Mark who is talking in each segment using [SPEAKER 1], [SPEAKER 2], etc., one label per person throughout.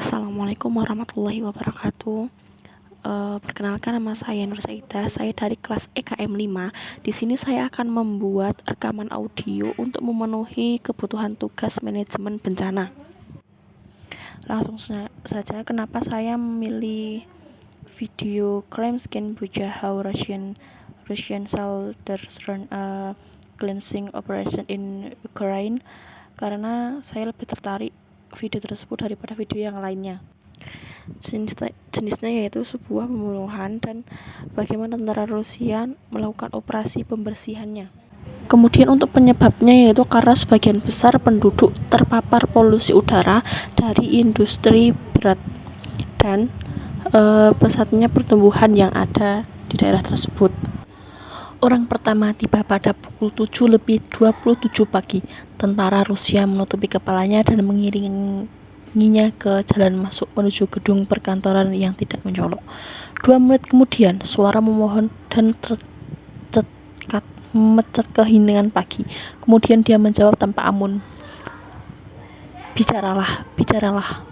[SPEAKER 1] Assalamualaikum warahmatullahi wabarakatuh. Perkenalkan, nama saya Nur Saidah. Saya dari kelas EKM 5. Di sini saya akan membuat rekaman audio untuk memenuhi kebutuhan tugas manajemen bencana. Langsung saja, kenapa saya memilih video Crime Skin Bucha How Russian soldiers run a cleansing operation in Ukraine? Karena saya lebih tertarik video tersebut daripada video yang lainnya. Jenisnya yaitu sebuah pembunuhan dan bagaimana tentara Rusia melakukan operasi pembersihannya. Kemudian untuk penyebabnya yaitu karena sebagian besar penduduk terpapar polusi udara dari industri berat dan pesatnya pertumbuhan yang ada di daerah tersebut. Orang pertama tiba pada pukul 7:27 pagi. Tentara Rusia menutupi kepalanya dan mengiringinya ke jalan masuk menuju gedung perkantoran yang tidak mencolok. 2 menit kemudian, suara memohon dan tercekat memecat keheningan pagi. Kemudian dia menjawab tanpa amun, "Bicaralah, bicaralah."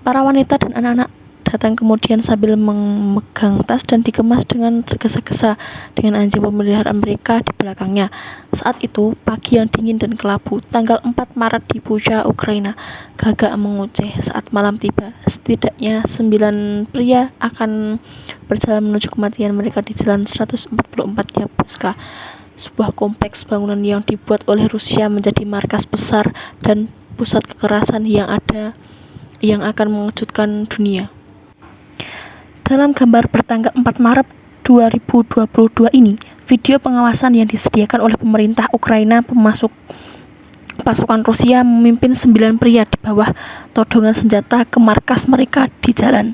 [SPEAKER 1] Para wanita dan anak-anak datang kemudian sambil memegang tas dan dikemas dengan tergesa-gesa dengan anjing pemeliharaan mereka di belakangnya. Saat itu, pagi yang dingin dan kelabu, tanggal 4 Maret di Bucha, Ukraina, gagak menguceh saat malam tiba. Setidaknya 9 pria akan berjalan menuju kematian mereka di Jalan 144 Yablunska, sebuah kompleks bangunan yang dibuat oleh Rusia menjadi markas besar dan pusat kekerasan yang akan mengejutkan dunia. Dalam gambar bertanggal 4 Maret 2022 ini, video pengawasan yang disediakan oleh pemerintah Ukraina, pasukan Rusia memimpin 9 pria di bawah todongan senjata ke markas mereka di Jalan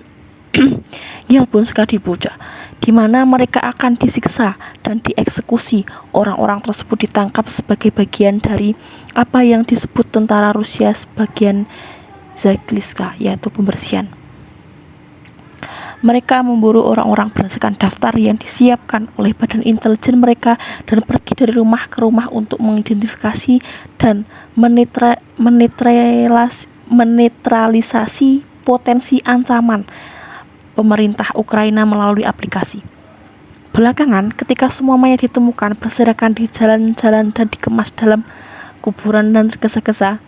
[SPEAKER 1] Yablunska di Bucha, di mana mereka akan disiksa dan dieksekusi. Orang-orang tersebut ditangkap sebagai bagian dari apa yang disebut tentara Rusia sebagian Zagliska, yaitu pembersihan. Mereka memburu orang-orang berdasarkan daftar yang disiapkan oleh badan intelijen mereka dan pergi dari rumah ke rumah untuk mengidentifikasi dan menetralisasi potensi ancaman pemerintah Ukraina melalui aplikasi. Belakangan, ketika semua mayat ditemukan berserakan di jalan-jalan dan dikemas dalam kuburan dan tergesa-gesa,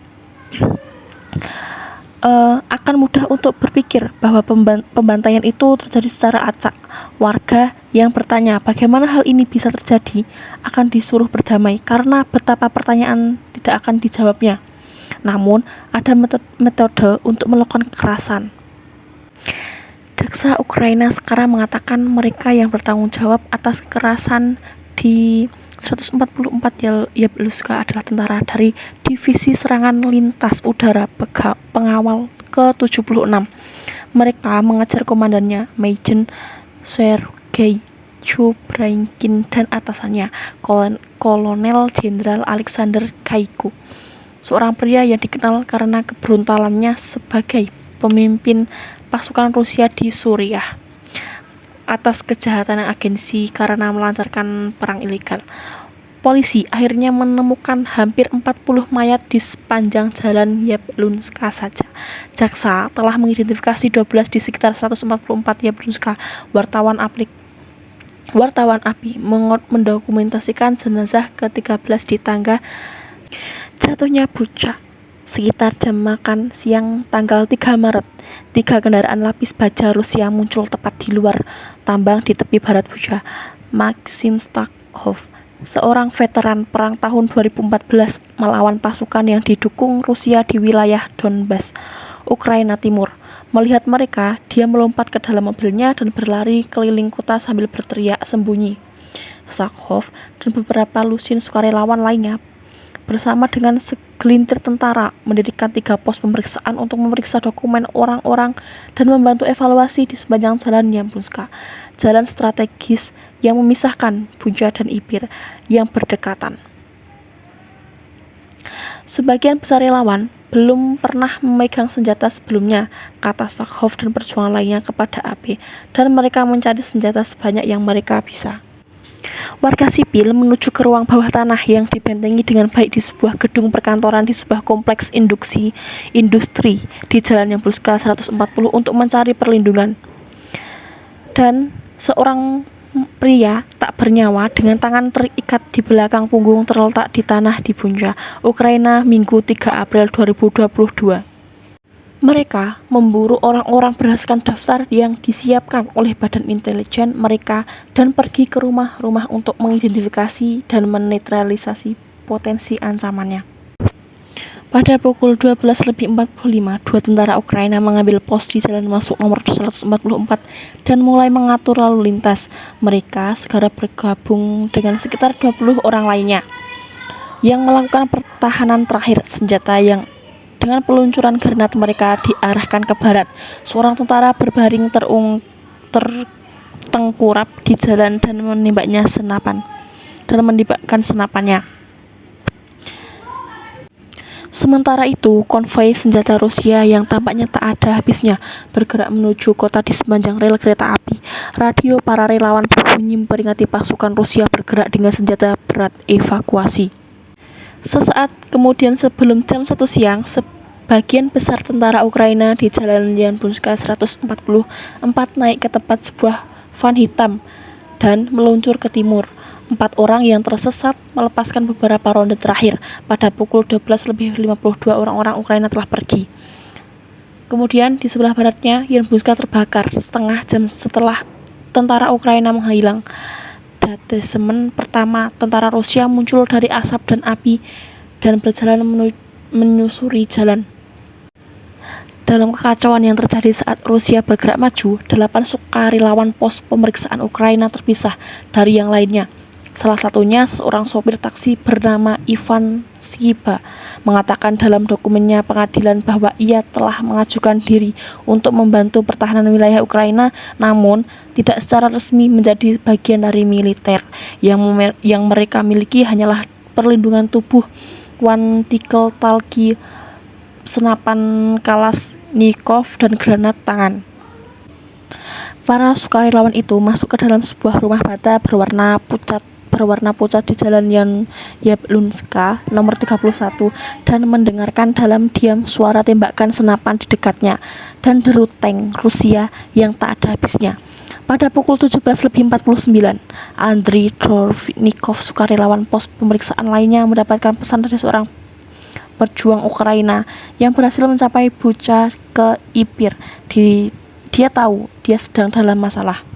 [SPEAKER 1] akan mudah untuk berpikir bahwa pembantaian itu terjadi secara acak. Warga yang bertanya bagaimana hal ini bisa terjadi akan disuruh berdamai karena betapa pertanyaan tidak akan dijawabnya. Namun, ada metode untuk melakukan kekerasan. Jaksa Ukraina sekarang mengatakan mereka yang bertanggung jawab atas kekerasan di 144 Yablunska adalah tentara dari Divisi Serangan Lintas Udara Pengawal ke-76. Mereka mengajar komandannya, Major Sergei Chubrynkin, dan atasannya, Kolonel Jenderal Alexander Kaiku, seorang pria yang dikenal karena keberuntalannya sebagai pemimpin pasukan Rusia di Suriah atas kejahatan agensi karena melancarkan perang ilegal. Polisi akhirnya menemukan hampir 40 mayat di sepanjang jalan Yablunska saja. Jaksa telah mengidentifikasi 12 di sekitar 144 Yablunska. Wartawan API mendokumentasikan jenazah ke-13 di tangga jatuhnya Bucha. Sekitar jam makan siang tanggal 3 Maret, 3 kendaraan lapis baja Rusia muncul tepat di luar tambang di tepi barat Bucha. Maxim Stakhov, seorang veteran perang tahun 2014 melawan pasukan yang didukung Rusia di wilayah Donbas, Ukraina Timur. Melihat mereka, dia melompat ke dalam mobilnya dan berlari keliling kota sambil berteriak sembunyi. Stakhov dan beberapa lusin sukarelawan lainnya bersama dengan segelintir tentara mendirikan 3 pos pemeriksaan untuk memeriksa dokumen orang-orang dan membantu evaluasi di sepanjang jalan Yablunska, jalan strategis yang memisahkan Bucha dan Ibir yang berdekatan. Sebagian besar relawan belum pernah memegang senjata sebelumnya, kata Stakhov dan perjuangan lainnya kepada AP, dan mereka mencari senjata sebanyak yang mereka bisa. Warga sipil menuju ke ruang bawah tanah yang dibentengi dengan baik di sebuah gedung perkantoran di sebuah kompleks industri di Jalan Yambuska 140 untuk mencari perlindungan. Dan seorang pria tak bernyawa dengan tangan terikat di belakang punggung terletak di tanah di Bucha, Ukraina, Minggu 3 April 2022. Mereka memburu orang-orang berdasarkan daftar yang disiapkan oleh badan intelijen mereka dan pergi ke rumah-rumah untuk mengidentifikasi dan menetralisasi potensi ancamannya. Pada pukul 12:45, dua tentara Ukraina mengambil pos di jalan masuk nomor 144 dan mulai mengatur lalu lintas. Mereka segera bergabung dengan sekitar 20 orang lainnya yang melakukan pertahanan terakhir senjata yang dengan peluncuran granat mereka diarahkan ke barat. Seorang tentara berbaring tertengkurap di jalan dan menembakkan senapannya. Sementara itu, konvoi senjata Rusia yang tampaknya tak ada habisnya bergerak menuju kota di sepanjang rel kereta api. Radio para relawan berbunyi memperingati pasukan Rusia bergerak dengan senjata berat evakuasi. Sesaat kemudian sebelum jam 1 siang, sebagian besar tentara Ukraina di Jalan Yambuska 144 naik ke tempat sebuah van hitam dan meluncur ke timur. 4 orang yang tersesat melepaskan beberapa ronde terakhir. Pada pukul 12:52 orang-orang Ukraina telah pergi. Kemudian di sebelah baratnya Yambuska terbakar setengah jam setelah tentara Ukraina menghilang. Detesemen pertama tentara Rusia muncul dari asap dan api dan berjalan menyusuri jalan. Dalam kekacauan yang terjadi saat Rusia bergerak maju, 8 sukarelawan pos pemeriksaan Ukraina terpisah dari yang lainnya. Salah satunya seorang sopir taksi bernama Ivan Skiba mengatakan dalam dokumennya pengadilan bahwa ia telah mengajukan diri untuk membantu pertahanan wilayah Ukraina, namun tidak secara resmi menjadi bagian dari militer. Yang mereka miliki hanyalah perlindungan tubuh, one tickle talkie, senapan Kalashnikov, dan granat tangan. Para sukarelawan itu masuk ke dalam sebuah rumah bata berwarna pucat di Jalan Yablunska nomor 31 dan mendengarkan dalam diam suara tembakan senapan di dekatnya dan deru tank Rusia yang tak ada habisnya. Pada pukul 17:49, Andriy Dvornikov, sukarelawan pos pemeriksaan lainnya, mendapatkan pesan dari seorang berjuang Ukraina yang berhasil mencapai Bucha ke Ipir. Dia tahu dia sedang dalam masalah.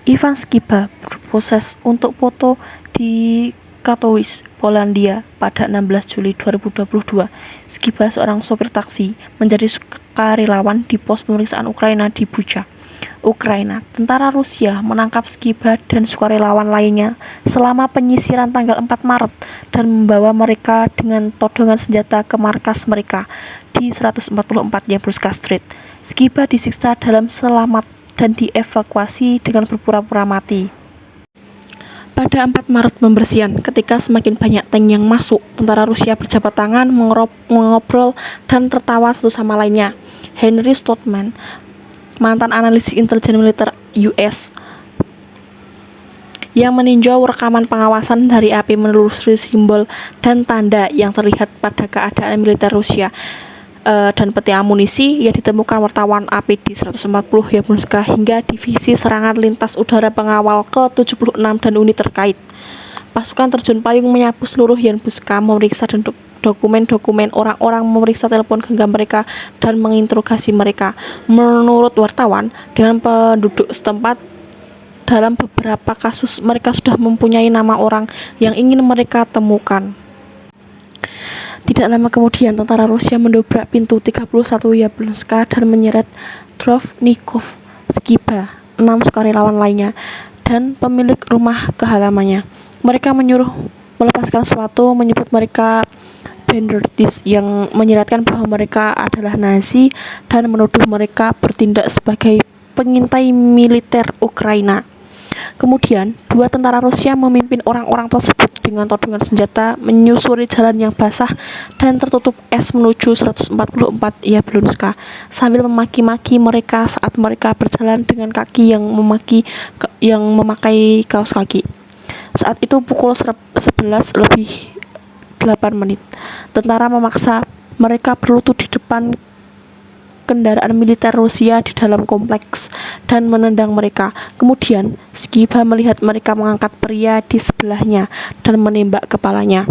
[SPEAKER 1] Ivan Skiba berproses untuk foto di Katowice, Polandia pada 16 Juli 2022. Skiba, seorang sopir taksi, menjadi sukarelawan di pos pemeriksaan Ukraina di Bucha, Ukraina. Tentara Rusia menangkap Skiba dan sukarelawan lainnya selama penyisiran tanggal 4 Maret dan membawa mereka dengan todongan senjata ke markas mereka di 144 Yambuska Street. Skiba disiksa dalam selamat dan dievakuasi dengan berpura-pura mati. Pada 4 Maret pembersihan, ketika semakin banyak tank yang masuk, tentara Rusia berjabat tangan, mengobrol, dan tertawa satu sama lainnya. Henry Stoltman, mantan analisis intelijen militer US, yang meninjau rekaman pengawasan dari api menelusuri simbol dan tanda yang terlihat pada keadaan militer Rusia dan peti amunisi yang ditemukan wartawan AP di 140 Yambuska hingga divisi serangan lintas udara pengawal ke-76 dan unit terkait. Pasukan terjun payung menyapu seluruh Yambuska, memeriksa dokumen-dokumen orang-orang, memeriksa telepon genggam mereka dan menginterogasi mereka. Menurut wartawan, dengan penduduk setempat, dalam beberapa kasus mereka sudah mempunyai nama orang yang ingin mereka temukan. Tidak lama kemudian, tentara Rusia mendobrak pintu 31 Yablunska dan menyeret Dvornikov, Skiba, 6 sukarelawan lainnya, dan pemilik rumah ke halamannya. Mereka menyuruh melepaskan sesuatu, menyebut mereka Bandertis, yang menyiratkan bahwa mereka adalah Nazi dan menuduh mereka bertindak sebagai pengintai militer Ukraina. Kemudian, dua tentara Rusia memimpin orang-orang tersebut dengan todongan senjata menyusuri jalan yang basah dan tertutup es menuju 144 Yablonska sambil memaki-maki mereka saat mereka berjalan dengan kaki yang memakai kaos kaki. Saat itu pukul 11 lebih 8 menit. Tentara memaksa mereka berlutut di depan kendaraan militer Rusia di dalam kompleks dan menendang mereka. Kemudian, Skiba melihat mereka mengangkat pria di sebelahnya dan menembak kepalanya.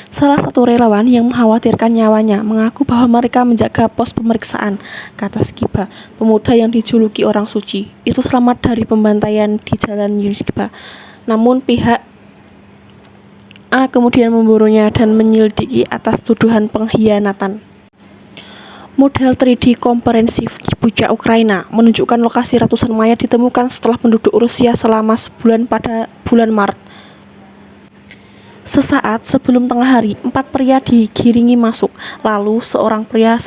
[SPEAKER 1] Salah satu relawan yang mengkhawatirkan nyawanya mengaku bahwa mereka menjaga pos pemeriksaan, kata Skiba. Pemuda yang dijuluki orang suci itu selamat dari pembantaian di jalan Skiba. Namun pihak A kemudian memburunya dan menyelidiki atas tuduhan pengkhianatan. Model 3D komprehensif di Bucha, Ukraina menunjukkan lokasi ratusan mayat ditemukan setelah penduduk Rusia selama sebulan pada bulan Maret. Sesaat sebelum tengah hari, 4 pria digiringi masuk. Lalu seorang pria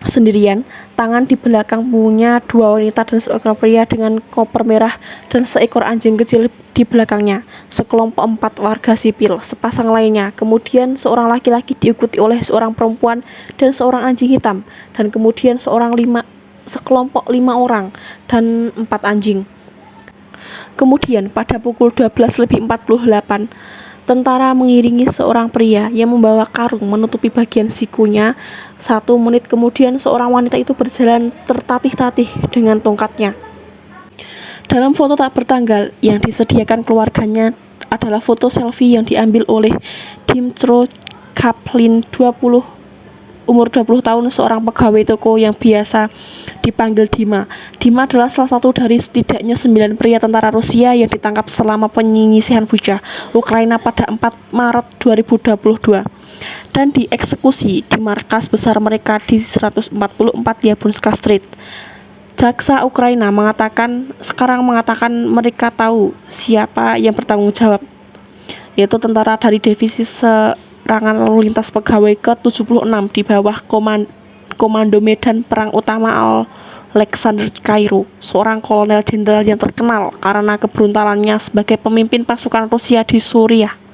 [SPEAKER 1] sendirian, tangan di belakang punggungnya, 2 wanita dan seorang pria dengan koper merah dan seekor anjing kecil di belakangnya. Sekelompok 4 warga sipil, sepasang lainnya. Kemudian seorang laki-laki diikuti oleh seorang perempuan dan seorang anjing hitam. Dan kemudian sekelompok 5 orang dan 4 anjing. Kemudian pada pukul 12:48, tentara mengiringi seorang pria yang membawa karung menutupi bagian sikunya. 1 menit kemudian seorang wanita itu berjalan tertatih-tatih dengan tongkatnya. Dalam foto tak bertanggal yang disediakan keluarganya adalah foto selfie yang diambil oleh Dmytro Kaplin, umur 20 tahun, seorang pegawai toko yang biasa dipanggil Dima. Dima adalah salah satu dari setidaknya 9 pria tentara Rusia yang ditangkap selama penyisihan Bucha, Ukraina pada 4 Maret 2022 dan dieksekusi di markas besar mereka di 144 Yablonska Street. Jaksa Ukraina sekarang mengatakan mereka tahu siapa yang bertanggung jawab, yaitu tentara dari divisi serangan lalu lintas pegawai ke-76 di bawah Komando Medan Perang Utama Alexander Kairo, seorang kolonel jenderal yang terkenal karena kebrutalannya sebagai pemimpin pasukan Rusia di Suriah.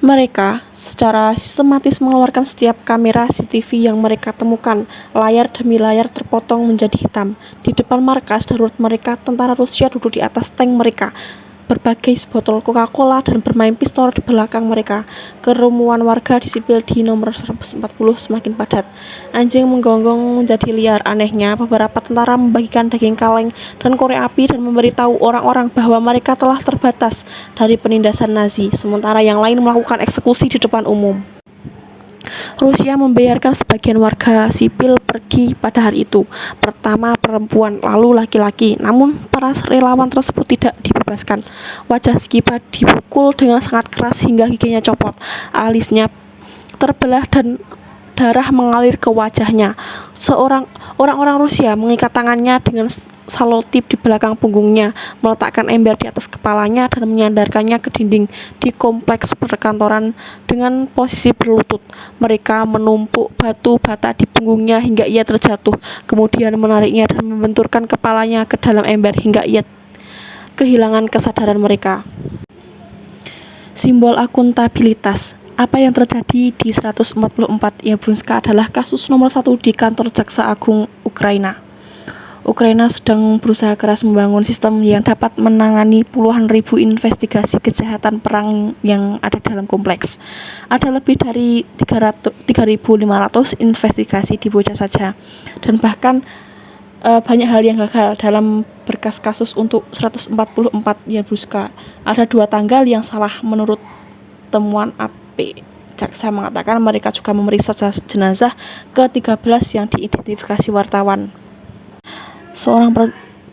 [SPEAKER 1] Mereka secara sistematis mengeluarkan setiap kamera CCTV yang mereka temukan. Layar demi layar terpotong menjadi hitam. Di depan markas darurat mereka, tentara Rusia duduk di atas tank mereka, berbagai botol Coca-Cola dan bermain pistol di belakang mereka. Kerumunan warga di sipil di nomor 140 semakin padat. Anjing menggonggong menjadi liar. Anehnya, beberapa tentara membagikan daging kaleng dan korek api dan memberitahu orang-orang bahwa mereka telah terbatas dari penindasan Nazi, sementara yang lain melakukan eksekusi di depan umum. Rusia membiarkan sebagian warga sipil pergi pada hari itu. Pertama perempuan, lalu laki-laki. Namun para relawan tersebut tidak dibebaskan. Wajah Skiba dipukul dengan sangat keras hingga giginya copot. Alisnya terbelah dan darah mengalir ke wajahnya. Orang-orang Rusia mengikat tangannya dengan salotip di belakang punggungnya, meletakkan ember di atas kepalanya dan menyandarkannya ke dinding di kompleks perkantoran dengan posisi berlutut. Mereka menumpuk batu bata di punggungnya hingga ia terjatuh, kemudian menariknya dan membenturkan kepalanya ke dalam ember hingga ia kehilangan kesadaran mereka. Simbol akuntabilitas. Apa yang terjadi di 144 Yablonska adalah kasus nomor 1 di kantor Jaksa Agung Ukraina. Ukraina sedang berusaha keras membangun sistem yang dapat menangani puluhan ribu investigasi kejahatan perang yang ada dalam kompleks. Ada lebih dari 3.500 investigasi di Bucha saja, dan bahkan banyak hal yang gagal dalam berkas kasus untuk 144 Yablonska. Ada 2 tanggal yang salah menurut temuan AP. Jaksa mengatakan mereka juga memeriksa jenazah ke-13 yang diidentifikasi wartawan. Seorang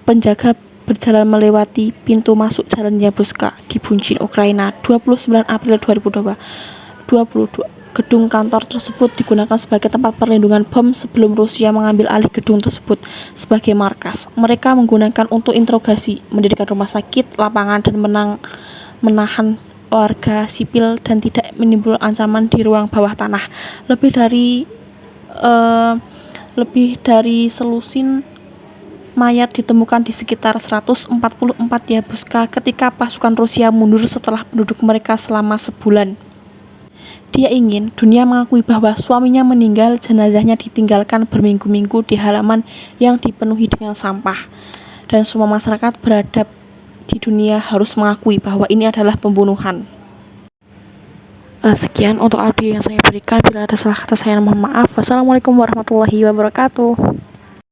[SPEAKER 1] penjaga berjalan melewati pintu masuk jalan Yablonska di Bunchin, Ukraina, 29 April 2022. Gedung kantor tersebut digunakan sebagai tempat perlindungan bom sebelum Rusia mengambil alih gedung tersebut sebagai markas. Mereka menggunakan untuk interogasi, mendirikan rumah sakit, lapangan, dan menahan warga sipil dan tidak menimbulkan ancaman di ruang bawah tanah. Lebih dari selusin mayat ditemukan di sekitar 144 Yabuska ketika pasukan Rusia mundur setelah penduduk mereka selama sebulan. Dia ingin dunia mengakui bahwa suaminya meninggal, jenazahnya ditinggalkan berminggu-minggu di halaman yang dipenuhi dengan sampah. Dan semua masyarakat beradab di dunia harus mengakui bahwa ini adalah pembunuhan. Sekian untuk audio yang saya berikan. Bila ada salah kata saya mohon maaf. Wassalamualaikum warahmatullahi wabarakatuh.